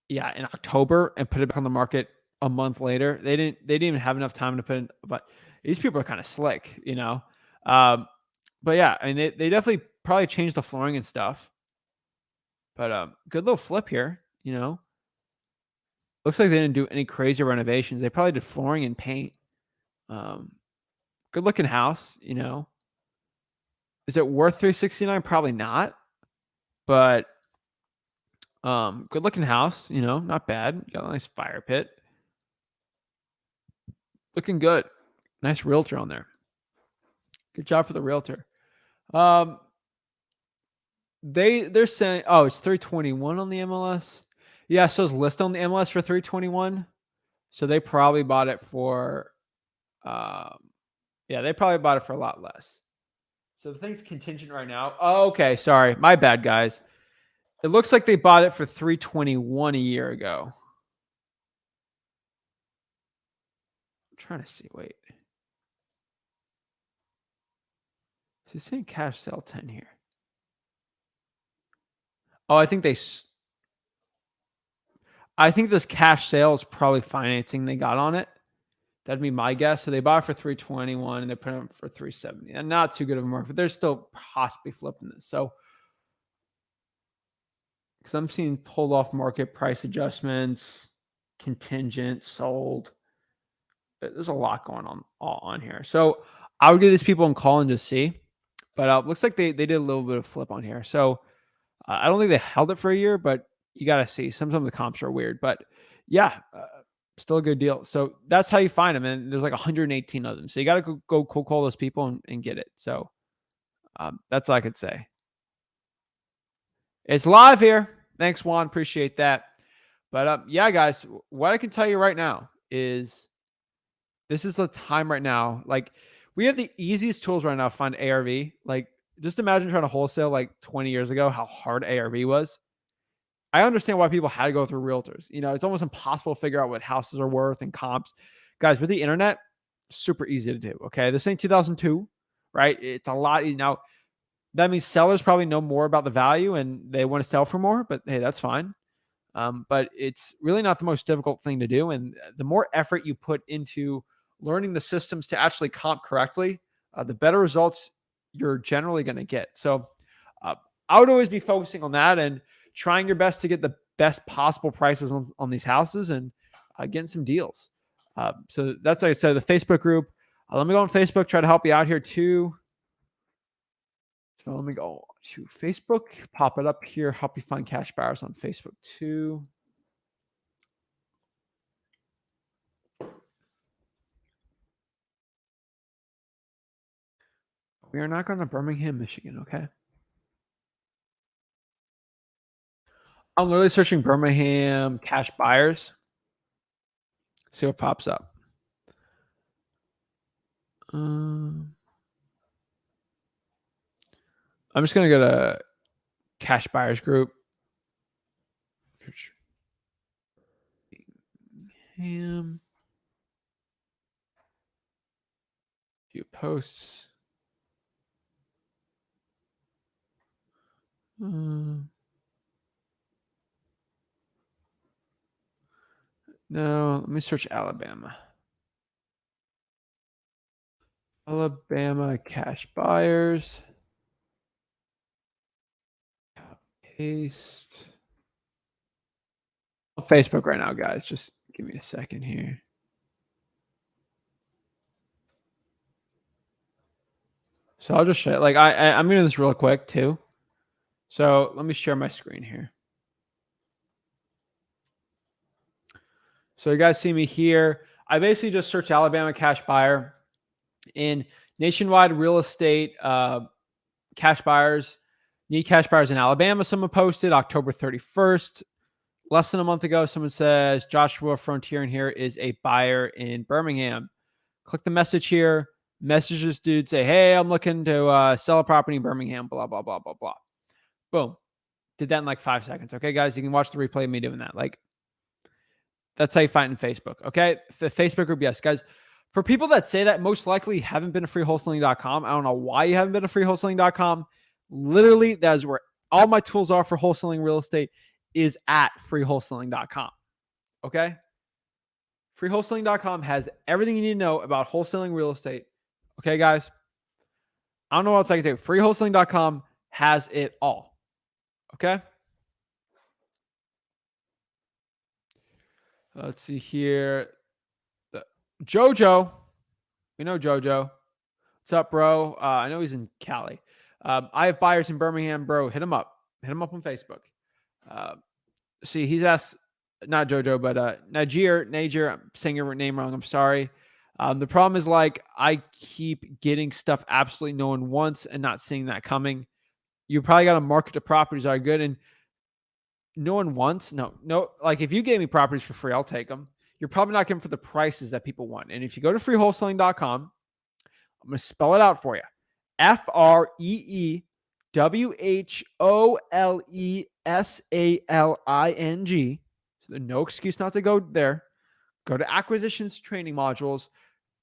yeah, in October and put it back on the market a month later. They didn't even have enough time to put in, but these people are kind of slick, you know. But yeah, I mean they definitely probably changed the flooring and stuff. But good little flip here, you know. Looks like they didn't do any crazy renovations. They probably did flooring and paint. Good looking house, you know. Is it worth 369? Probably not. But good looking house, you know, not bad. Got a nice fire pit. Looking good. Nice realtor on there. Good job for the realtor. They're saying, oh, it's 321 on the MLS. Yeah, so it's listed on the MLS for 321. So they probably bought it for yeah, they probably bought it for a lot less. So the thing's contingent right now. Oh, okay, sorry. My bad, guys. It looks like they bought it for 321 a year ago. I'm trying to see. Wait. So it's saying cash sell 10 here. Oh, I think this cash sale is probably financing they got on it. That'd be my guess. So they bought it for 321 and they put it for 370. And not too good of a market, but they're still possibly flipping this. So because I'm seeing pulled off market price adjustments, contingent, sold. There's a lot going on here. So I would give these people a call and just see. But looks like they did a little bit of flip on here. So I don't think they held it for a year, but you got to see. Some of the comps are weird. But yeah, still a good deal. So that's how you find them. And there's like 118 of them. So you got to go cold call those people and get it. So that's all I could say. It's live here. Thanks, Juan. Appreciate that. But yeah, guys, what I can tell you right now is this is the time right now. Like we have the easiest tools right now to find ARV. Like just imagine trying to wholesale like 20 years ago, how hard ARV was. I understand why people had to go through realtors. You know, it's almost impossible to figure out what houses are worth and comps. Guys, with the internet, super easy to do. Okay. This ain't 2002, right? It's a lot easy. Now, that means sellers probably know more about the value and they want to sell for more, but hey, that's fine. But it's really not the most difficult thing to do. And the more effort you put into learning the systems to actually comp correctly, the better results you're generally going to get. So I would always be focusing on that and trying your best to get the best possible prices on these houses and getting some deals. So that's like I said, the Facebook group. Let me go on Facebook, try to help you out here too. So let me go to Facebook, pop it up here, help you find cash buyers on Facebook too. We are not going to Birmingham, Michigan, okay? I'm literally searching Birmingham cash buyers. See what pops up. I'm just going to go to cash buyers group. Birmingham. Few posts. No, let me search Alabama. Alabama cash buyers. Paste. Facebook right now, guys. Just give me a second here. So I'll just show you. Like I'm gonna do this real quick too. So let me share my screen here. So you guys see me here. I basically just search Alabama cash buyer in nationwide real estate cash buyers. Need cash buyers in Alabama. Someone posted October 31st. Less than a month ago, someone says Joshua Frontier in here is a buyer in Birmingham. Click the message here. Message this dude. Say, hey, I'm looking to sell a property in Birmingham. Blah, blah, blah, blah, blah. Boom. Did that in like 5 seconds. Okay, guys, you can watch the replay of me doing that. Like, that's how you find in Facebook. Okay, the Facebook group, yes, guys. For people that say that, most likely haven't been to freewholesaling.com. I don't know why you haven't been to freewholesaling.com. Literally, that is where all my tools are for wholesaling real estate, is at freewholesaling.com. Okay, freewholesaling.com has everything you need to know about wholesaling real estate. Okay, guys, I don't know what else I can do. Freewholesaling.com has it all. Okay. Let's see here. Jojo. We know Jojo. What's up, bro? I know he's in Cali. I have buyers in Birmingham, bro. Hit him up. Hit him up on Facebook. See, he's asked, not Jojo, but Najir. I'm saying your name wrong. I'm sorry. The problem is, like, I keep getting stuff absolutely no one wants and not seeing that coming. You probably got to market the properties that are good, and no one wants. No. Like, if you gave me properties for free, I'll take them. You're probably not getting them for the prices that people want. And if you go to freewholesaling.com, I'm going to spell it out for you. FREEWHOLESALING. So there's no excuse not to go there. Go to acquisitions training modules.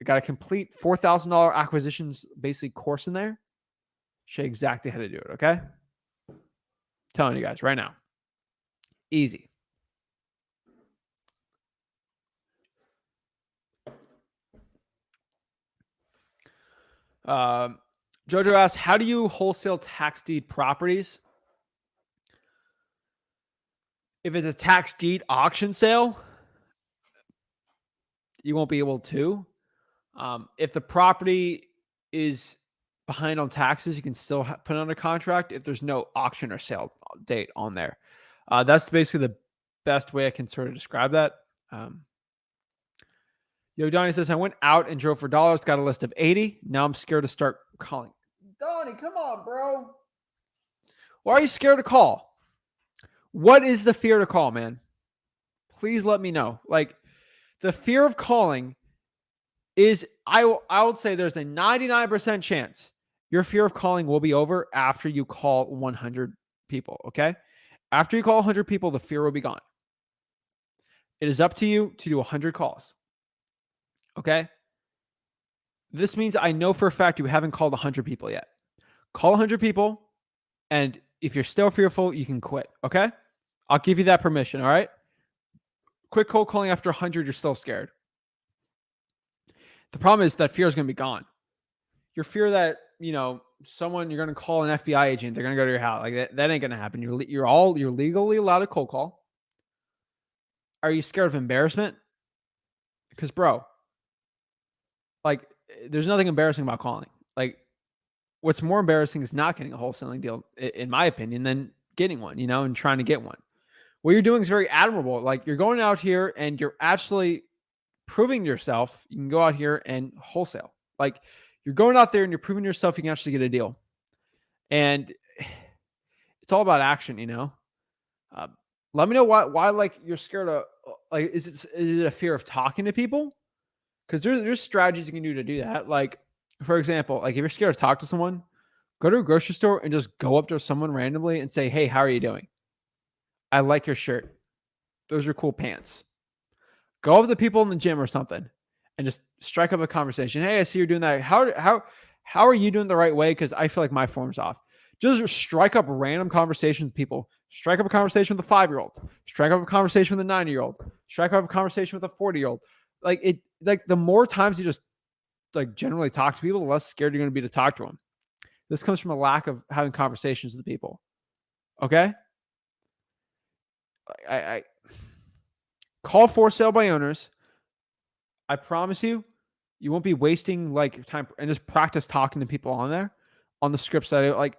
I got a complete $4,000 acquisitions basically course in there. Show you exactly how to do it. Okay. Telling you guys right now. Easy. Jojo asks, how do you wholesale tax deed properties? If it's a tax deed auction sale, you won't be able to. If the property is behind on taxes, you can still put it under contract if there's no auction or sale date on there. That's basically the best way I can sort of describe that. Yo, Donnie says, I went out and drove for dollars, got a list of 80. Now I'm scared to start calling. Donnie, come on, bro. Why are you scared to call? What is the fear to call, man? Please let me know. Like, the fear of calling is, I would say there's a 99% chance your fear of calling will be over after you call 100 people, okay? After you call 100 people, the fear will be gone. It is up to you to do 100 calls. Okay. This means I know for a fact you haven't called 100 people yet. Call 100 people, and if you're still fearful, you can quit. Okay. I'll give you that permission. All right. Quick cold calling after 100, you're still scared. The problem is that fear is going to be gone. Your fear that, someone, you're going to call an FBI agent, they're going to go to your house. Like that ain't going to happen. You're legally allowed to cold call. Are you scared of embarrassment? Because, bro, like, there's nothing embarrassing about calling. Like, what's more embarrassing is not getting a wholesaling deal, in my opinion, than getting one, and trying to get one. What you're doing is very admirable. Like, you're going out here and you're actually proving to yourself you can go out here and wholesale. Like, you're going out there and you're proving to yourself you can actually get a deal. And it's all about action, Let me know why like, you're scared of, like, is it a fear of talking to people? Because there's strategies you can do to do that. Like, for example, like, if you're scared to talk to someone, go to a grocery store and just go up to someone randomly and say, hey, how are you doing? I like your shirt. Those are cool pants. Go over to the people in the gym or something and just strike up a conversation. Hey, I see you're doing that. How are you doing the right way? Because I feel like my form's off. Just strike up random conversations with people. Strike up a conversation with a 5-year-old. Strike up a conversation with a 9-year-old. Strike up a conversation with a 40-year-old. Like, the more times you just, like, generally talk to people, the less scared you're going to be to talk to them. This comes from a lack of having conversations with people. Okay. Call for sale by owners. I promise you, you won't be wasting like time, and just practice talking to people on there, on the scripts that like,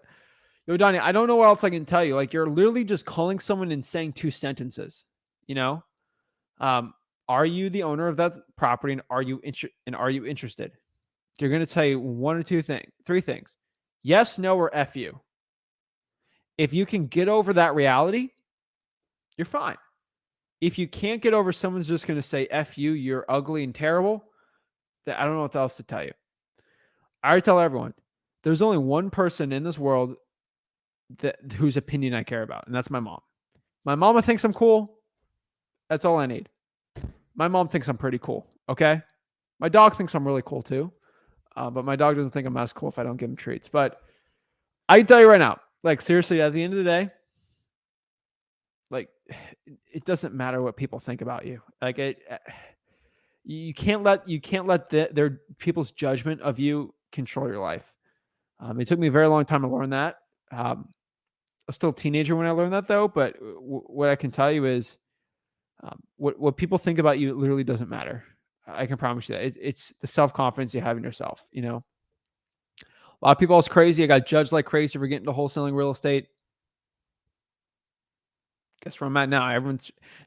yo, Donnie, I don't know what else I can tell you. Like, you're literally just calling someone and saying 2 sentences, you know? Um, are you the owner of that property, and are you interested? They're going to tell you 1 or 2 things, 3 things. Yes, no, or F you. If you can get over that reality, you're fine. If you can't get over someone's just going to say F you, you're ugly and terrible, then I don't know what else to tell you. I already tell everyone, there's only one person in this world whose opinion I care about, and that's my mom. My mama thinks I'm cool. That's all I need. My mom thinks I'm pretty cool. Okay. My dog thinks I'm really cool too. But my dog doesn't think I'm as cool if I don't give him treats. But I can tell you right now, like, seriously, at the end of the day, like, it doesn't matter what people think about you. Like, you can't let their people's judgment of you control your life. It took me a very long time to learn that. I was still a teenager when I learned that, though. But what I can tell you is, what people think about you literally doesn't matter. I can promise you that. It's the self-confidence you have in yourself. You know, a lot of people is crazy. I got judged like crazy for getting into wholesaling real estate. Guess where I'm at now?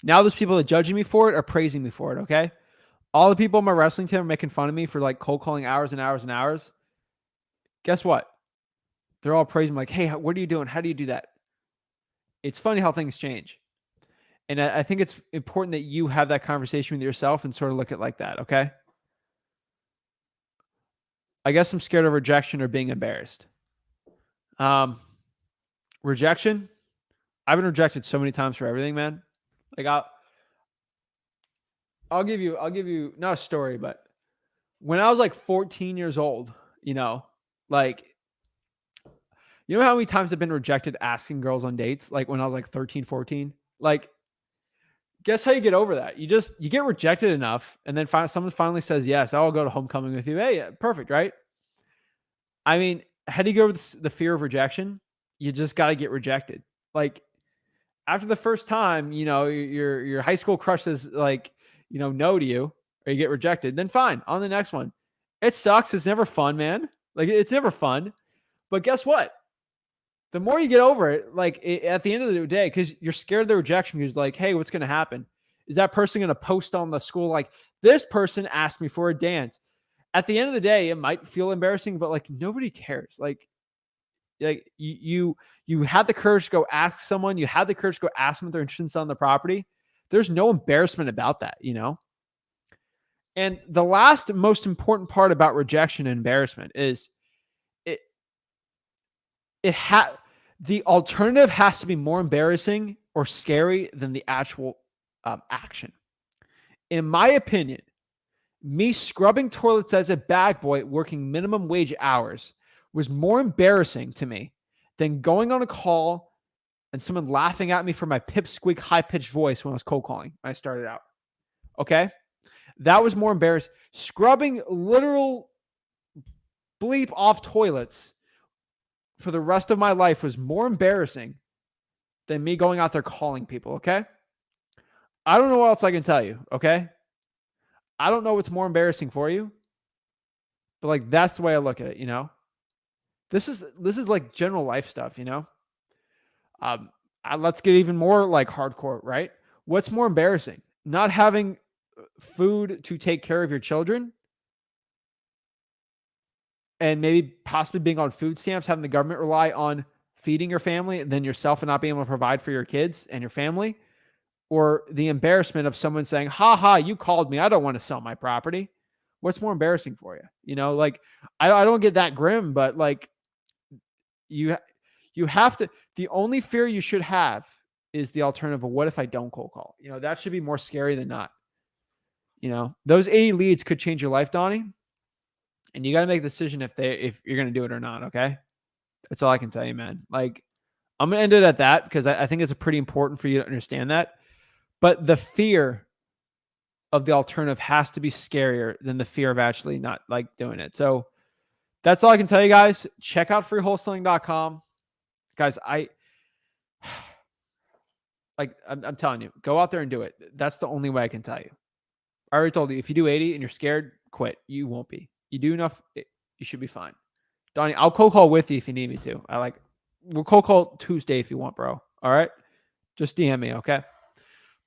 Now there's people that judging me for it are praising me for it. Okay. All the people on my wrestling team are making fun of me for like cold calling hours and hours and hours. Guess what? They're all praising me like, hey, what are you doing? How do you do that? It's funny how things change. And I think it's important that you have that conversation with yourself and sort of look at it like that. Okay. I guess I'm scared of rejection or being embarrassed. Rejection. I've been rejected so many times for everything, man. Like, I'll give you not a story, but when I was like 14 years old, like, you know how many times I've been rejected asking girls on dates? Like when I was like 13, 14, like, guess how you get over that? You get rejected enough, and then someone finally says yes. I'll go to homecoming with you. Hey, perfect, right? I mean, how do you go over the fear of rejection? You just got to get rejected. Like, after the first time, your high school crush says like, no to you, or you get rejected, then fine, on the next one. It sucks. It's never fun, man. Like, it's never fun. But guess what? The more you get over it, like at the end of the day, because you're scared of the rejection, because like, hey, what's going to happen? Is that person going to post on the school like, this person asked me for a dance? At the end of the day, it might feel embarrassing, but like, nobody cares. Like you had the courage to go ask someone. You had the courage to go ask them if they're interested in selling the property. There's no embarrassment about that, And the last most important part about rejection and embarrassment is the alternative has to be more embarrassing or scary than the actual action. In my opinion, me scrubbing toilets as a bag boy working minimum wage hours was more embarrassing to me than going on a call and someone laughing at me for my pipsqueak high-pitched voice when I was cold calling when I started out. Okay? That was more embarrassing. Scrubbing literal bleep off toilets for the rest of my life was more embarrassing than me going out there calling people. Okay? I don't know what else I can tell you. Okay? I don't know what's more embarrassing for you, but like, that's the way I look at it. This is like general life stuff, let's get even more like hardcore, right? What's more embarrassing? Not having food to take care of your children and maybe possibly being on food stamps, having the government rely on feeding your family, and then yourself and not being able to provide for your kids and your family, or the embarrassment of someone saying, ha ha, you called me, I don't want to sell my property. What's more embarrassing for you? Like, I don't get that grim, but like, you have to, the only fear you should have is the alternative of, what if I don't cold call? That should be more scary than not. Those 80 leads could change your life, Donnie. And you got to make a decision if you're going to do it or not. Okay. That's all I can tell you, man. Like, I'm going to end it at that, because I think it's pretty important for you to understand that. But the fear of the alternative has to be scarier than the fear of actually not like doing it. So that's all I can tell you guys. Check out freewholesaling.com. Guys, Like I'm telling you, go out there and do it. That's the only way I can tell you. I already told you, if you do 80 and you're scared, quit. You won't be. You do enough, you should be fine. Donnie, I'll cold call with you if you need me to. We'll cold call Tuesday if you want, bro. All right? Just DM me, okay?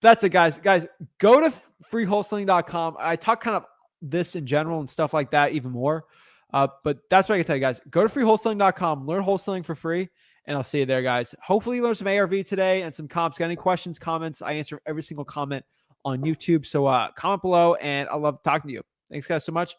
That's it, guys. Guys, go to freewholesaling.com. I talk kind of this in general and stuff like that even more. But that's what I can tell you guys. Go to freewholesaling.com, learn wholesaling for free, and I'll see you there, guys. Hopefully you learned some ARV today and some comps. Got any questions, comments? I answer every single comment on YouTube. So comment below, and I love talking to you. Thanks, guys, so much.